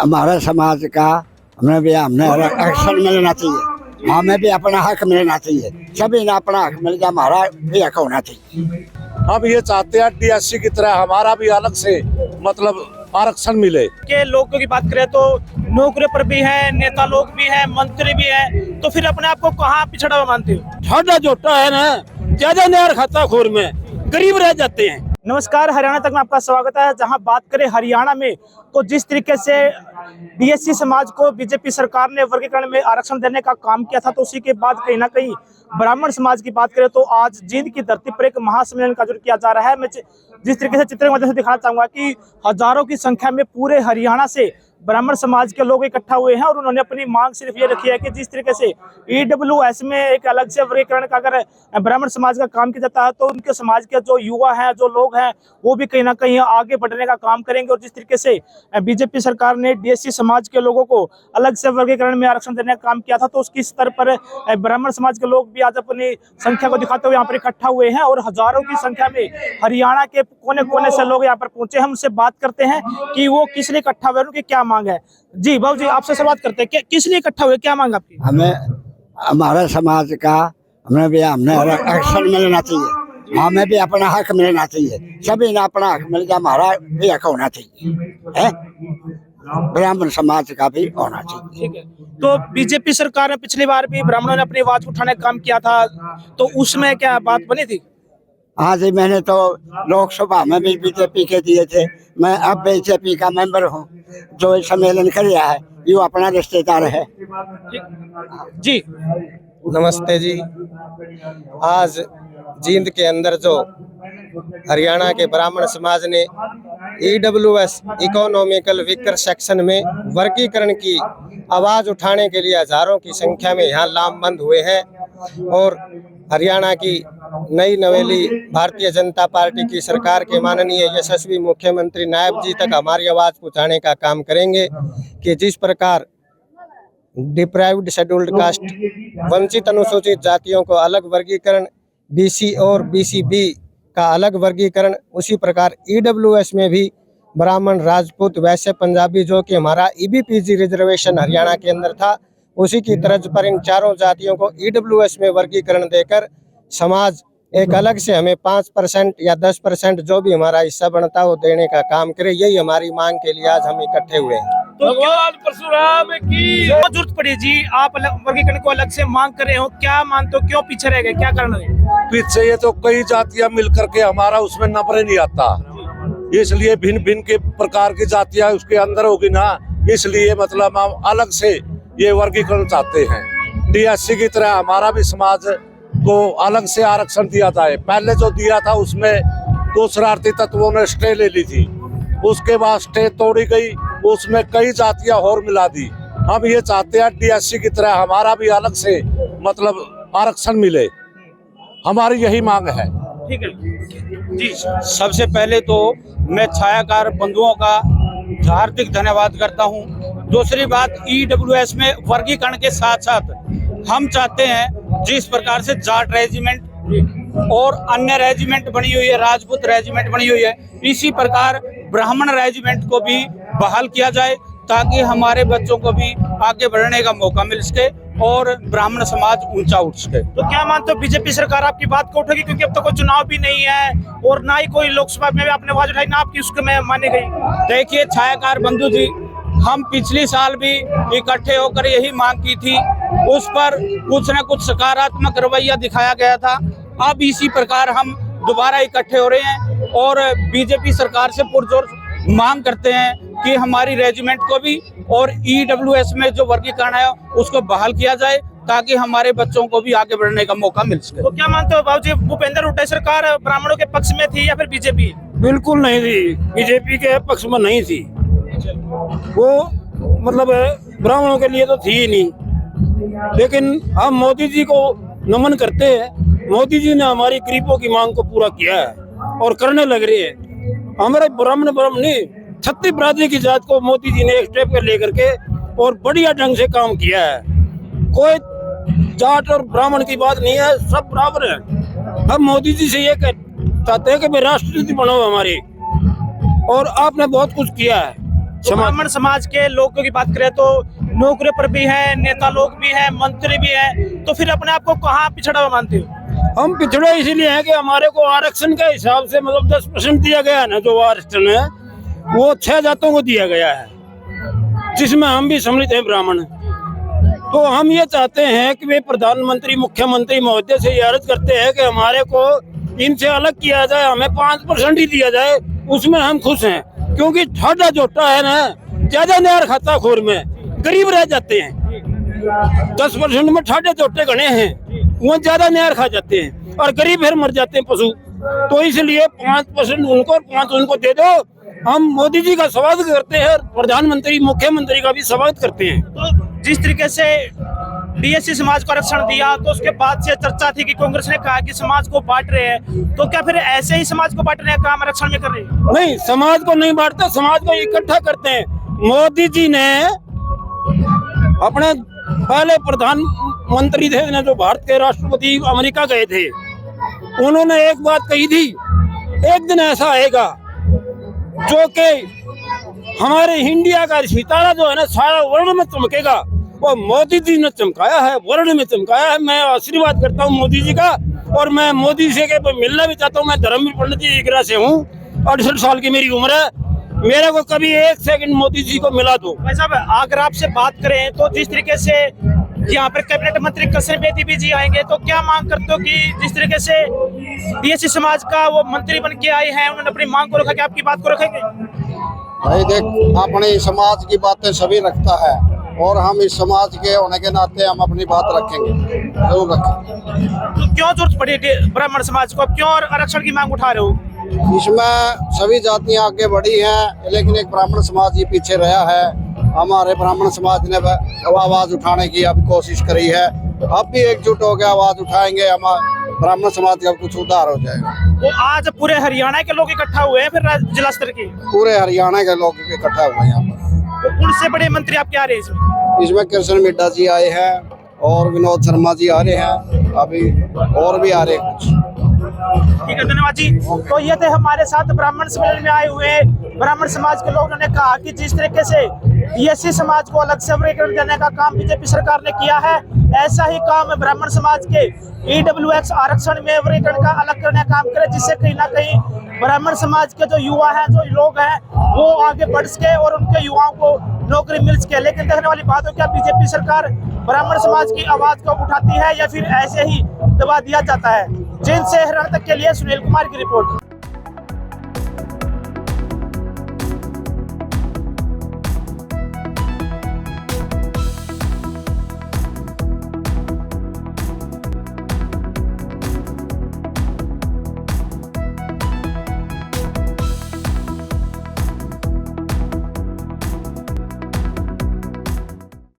हमारा समाज का हमने एक्शन मिलना चाहिए, हमें भी अपना हक मिलना चाहिए, सभी ने अपना हक मिल जाए, हमारा भी हक होना चाहिए। हम ये चाहते हैं DSC की तरह हमारा भी अलग से मतलब आरक्षण मिले। के लोगों की बात करें तो नौकरी पर भी है, नेता लोग भी हैं, मंत्री भी हैं, तो फिर अपने आप को कहाँ पिछड़ा हुआ मानते हो? ठाडा जोटा है ना, ज्यादा नहर खाता खोर में गरीब रह जाते हैं। नमस्कार, हरियाणा तक में आपका स्वागत है। जहां बात करें हरियाणा में, तो जिस तरीके से DSC समाज को बीजेपी सरकार ने वर्गीकरण में आरक्षण देने का काम किया था, तो उसी के बाद कहीं ना कहीं ब्राह्मण समाज की बात करें तो आज जींद की धरती पर एक महासम्मेलन का आयोजन किया जा रहा है। मैं जिस तरीके से चित्र के माध्यम से दिखाना चाहूंगा कि हजारों की संख्या में पूरे हरियाणा से ब्राह्मण समाज के लोग इकट्ठा हुए हैं और उन्होंने अपनी मांग सिर्फ ये रखी है कि जिस तरीके से EWS में एक अलग से वर्गीकरण का अगर ब्राह्मण समाज का काम किया जाता है, तो उनके समाज के जो युवा हैं, जो लोग हैं, वो भी कहीं ना कहीं आगे बढ़ने का काम करेंगे। और जिस तरीके से बीजेपी सरकार ने DSC समाज के लोगों को अलग से वर्गीकरण में आरक्षण देने का काम किया था, तो उसकी स्तर पर ब्राह्मण समाज के लोग भी आज अपनी संख्या को दिखाते हुए यहाँ पर इकट्ठा हुए हैं और हजारों की संख्या में हरियाणा के कोने कोने से लोग यहाँ पर पहुंचे हैं। उनसे बात करते हैं कि वो किस लिए इकट्ठा हुए, उनकी क्या मांग है। जी बाबू जी, आपसे शुरुआत करते हैं, किस लिए इकट्ठा हुए, क्या मांग आपकी? हमें हमारा समाज का हमने एक्शन मिलना चाहिए, हमें भी अपना हक मिलना चाहिए, सभी ने अपना हक मिल जाए, हमारा भी हक होना चाहिए, है ब्राह्मण समाज का भी होना चाहिए। ठीक है, तो बीजेपी सरकार ने पिछली बार भी ब्राह्मणों ने अपनी आवाज उठाने का काम किया था, तो उसमें क्या बात बनी थी? हाँ जी, मैंने तो लोकसभा में भी बीजेपी के दिए थे, मैं अब बीजेपी का मेंबर हूँ। जो सम्मेलन कर रहा है ये अपना रिश्तेदार है। जी नमस्ते जी। आज जींद के अंदर जो हरियाणा के ब्राह्मण समाज ने EWS इकोनॉमिकल वीकर सेक्शन में वर्गीकरण की आवाज उठाने के लिए हजारों की संख्या में यहाँ लामबंद हुए हैं और हरियाणा की नई नवेली भारतीय जनता पार्टी की सरकार के माननीय यशस्वी मुख्यमंत्री नायब जी तक हमारी आवाज़ पहुँचाने का काम करेंगे कि जिस प्रकार डिप्राइव्ड शेड्यूल्ड कास्ट, वंचित अनुसूचित जातियों को अलग वर्गीकरण, BC और BCB का अलग वर्गीकरण, उसी प्रकार EWS में भी ब्राह्मण, राजपूत, वैश्य, पंजाबी जो कि हमारा EBPG रिजर्वेशन हरियाणा के अंदर था, उसी की तर्ज पर इन चारों जातियों को EWS में वर्गीकरण देकर समाज एक अलग से हमें 5% या 10% जो भी हमारा हिस्सा बनता है वो देने का काम करे। यही हमारी मांग के लिए आज हम इकट्ठे हुए हैं। तो भगवान परशुराम की जरूरत पड़ी जी, आप वर्गीकरण को अलग से मांग कर रहे हो, क्या मानते हो, क्यों पीछे रह गए, क्या कारण है? पीछे ये तो कई जातियां मिल करके हमारा उसमें नंबर नहीं आता, इसलिए भिन्न भिन्न के प्रकार की जातियां उसके अंदर होगी ना, इसलिए मतलब हम अलग से ये वर्गीकरण चाहते हैं। DSC की तरह हमारा भी समाज को अलग से आरक्षण दिया जाए। पहले जो दिया था उसमें दो शरारती तत्वों ने स्टे ले ली थी, उसके बाद स्टे तोड़ी गई, उसमें कई जातियां और मिला दी। हम ये चाहते हैं DSC की तरह हमारा भी अलग से मतलब आरक्षण मिले, हमारी यही मांग है। ठीक है जी। सबसे पहले तो मैं छायाकार बंधुओं का हार्दिक धन्यवाद करता हूं। दूसरी बात, EWS में वर्गीकरण के साथ साथ हम चाहते हैं जिस प्रकार से जाट रेजिमेंट और अन्य रेजिमेंट बनी हुई है, राजपूत रेजिमेंट बनी हुई है, इसी प्रकार ब्राह्मण रेजिमेंट को भी बहाल किया जाए ताकि हमारे बच्चों को भी आगे बढ़ने का मौका मिल सके और ब्राह्मण समाज ऊंचा उठ सके। तो क्या मानते हो बीजेपी सरकार आपकी बात को उठेगी, क्योंकि अब तो कोई चुनाव भी नहीं है और ना ही कोई लोकसभा में भी आपने आवाज उठाई, ना आपकी उसके में मानी गई? देखिए छायाकार बंधु जी, हम पिछली साल भी इकट्ठे होकर यही मांग की थी, उस पर कुछ न कुछ सकारात्मक रवैया दिखाया गया था। अब इसी प्रकार हम दोबारा इकट्ठे हो रहे हैं और बीजेपी सरकार से पुरजोर मांग करते हैं कि हमारी रेजिमेंट को भी और EWS में जो वर्गीकरण है उसको बहाल किया जाए ताकि हमारे बच्चों को भी आगे बढ़ने का मौका मिल सके। तो क्या मानते हो बाबूजी, भूपेंद्र हुड्डा सरकार ब्राह्मणों के पक्ष में थी या फिर बीजेपी? बिल्कुल नहीं थी, बीजेपी के पक्ष में नहीं थी, वो मतलब ब्राह्मणों के लिए तो थी ही नहीं। लेकिन हम मोदी जी को नमन करते हैं, मोदी जी ने हमारी गरीबों की मांग को पूरा किया है और करने लग रहे हैं। हमारे ब्राह्मण नहीं, छत्तीस बरादरी की जात को मोदी जी ने एक स्टेप पर लेकर के और बढ़िया ढंग से काम किया है। कोई जाट और ब्राह्मण की बात नहीं है, सब बराबर है। हम मोदी जी से ये चाहते हैं कि भाई राष्ट्रनीति बनाओ हमारी, और आपने बहुत कुछ किया है। तो ब्राह्मण समाज के लोगों की बात करें तो नौकरी पर भी है, नेता लोग भी हैं, मंत्री भी हैं, तो फिर अपने आप को कहाँ पिछड़ा हुआ मानते हो? हम पिछड़े इसलिए हैं कि हमारे को आरक्षण के हिसाब से मतलब 10% दिया गया है ना, जो आरक्षण है वो 6 जातों को दिया गया है, जिसमें हम भी सम्मिलित हैं ब्राह्मण। तो हम ये चाहते हैं कि वे प्रधानमंत्री मुख्यमंत्री महोदय से ये अर्ज करते हैं कि हमारे को इनसे अलग किया जाए, हमें 5% ही दिया जाए, उसमें हम खुश हैं। क्योंकि ठाडा जोटा है ना, ज्यादा न्यार खाता खोर में गरीब रह जाते हैं। 10% में ठाडे जोटे गणे हैं, वो ज्यादा न्यार खा जाते हैं और गरीब फिर मर जाते हैं पशु। तो इसलिए 5% उनको और 5 उनको दे दो। हम मोदी जी का स्वागत करते हैं, प्रधानमंत्री मुख्यमंत्री का भी स्वागत करते हैं। तो जिस तरीके से बीएससी समाज को आरक्षण दिया, तो उसके बाद से चर्चा थी कि कांग्रेस ने कहा कि समाज को बांट रहे हैं, तो क्या फिर ऐसे ही समाज को बांटने का काम आरक्षण में कर रहे हैं? नहीं, समाज को नहीं बांटते, समाज को इकट्ठा करते हैं। मोदी जी ने अपने पहले प्रधानमंत्री थे ना, जो भारत के राष्ट्रपति अमेरिका गए थे, उन्होंने एक बात कही थी, एक दिन ऐसा आएगा जो कि हमारे इंडिया का सितारा जो है ना सारा वर्ल्ड में चमकेगा। वो मोदी जी ने चमकाया है, वर्ल्ड में चमकाया है। मैं आशीर्वाद करता हूँ मोदी जी का, और मैं मोदी से के मिलना भी चाहता हूँ। मैं धर्मवीर पंडित जी इकरा से हूँ, 68 साल की मेरी उम्र है। मेरे को कभी 1 सेकंड मोदी जी को मिला दो। भाई साहब, अगर आपसे बात करें तो जिस तरीके से यहाँ पर कैबिनेट मंत्री कसर बेदी भी जी आएंगे, तो क्या मांग करते हो कि जिस तरीके से बीएससी समाज का वो मंत्री बन के आए हैं, उन्होंने अपनी मांग को रखा, कि आपकी बात को रखेंगे? भाई देख, अपने समाज की बातें सभी रखता है, और हम इस समाज के होने के नाते हम अपनी बात रखेंगे, जरूर रखेंगे। तो क्यों जरूरत पड़ी ब्राह्मण समाज को, क्यों आरक्षण की मांग उठा रहे हो? इसमें सभी जातियां आगे बढ़ी हैं, लेकिन एक ब्राह्मण समाज ही पीछे रहा है। हमारे ब्राह्मण समाज ने आवाज उठाने की अब कोशिश करी है, अब भी एकजुट हो गया आवाज उठाएंगे, हमारे ब्राह्मण समाज का कुछ उद्धार हो जाएगा। तो आज पूरे हरियाणा के लोग इकट्ठा हुए हैं, फिर जिला स्तर के पूरे हरियाणा के लोग इकट्ठा हुए हैं यहाँ पर। तो कौन से बड़े मंत्री आपके आ रहे हैं इसमें? इसमें कृष्ण मिड्डा जी आए हैं और विनोद शर्मा जी आ रहे हैं, अभी और भी आ रहे हैं कुछ। ठीक है, धन्यवाद जी। तो ये थे हमारे साथ ब्राह्मण सम्मेलन में आए हुए ब्राह्मण समाज के लोगों ने कहा कि जिस तरीके से बीएससी समाज को अलग से वर्गीकरण देने का काम बीजेपी सरकार ने किया है, ऐसा ही काम ब्राह्मण समाज के ईडब्ल्यूएक्स आरक्षण में वर्गीकरण का अलग करने का काम करे, जिससे कहीं ना कहीं ब्राह्मण समाज के जो युवा हैं, जो लोग हैं, वो आगे बढ़ सके और उनके युवाओं को नौकरी मिल सके। लेकिन देखने वाली बात है, क्या बीजेपी सरकार ब्राह्मण समाज की आवाज को उठाती है या फिर ऐसे ही दबा दिया जाता है? जिनसे हरियाणा तक के लिए सुनील कुमार की रिपोर्ट।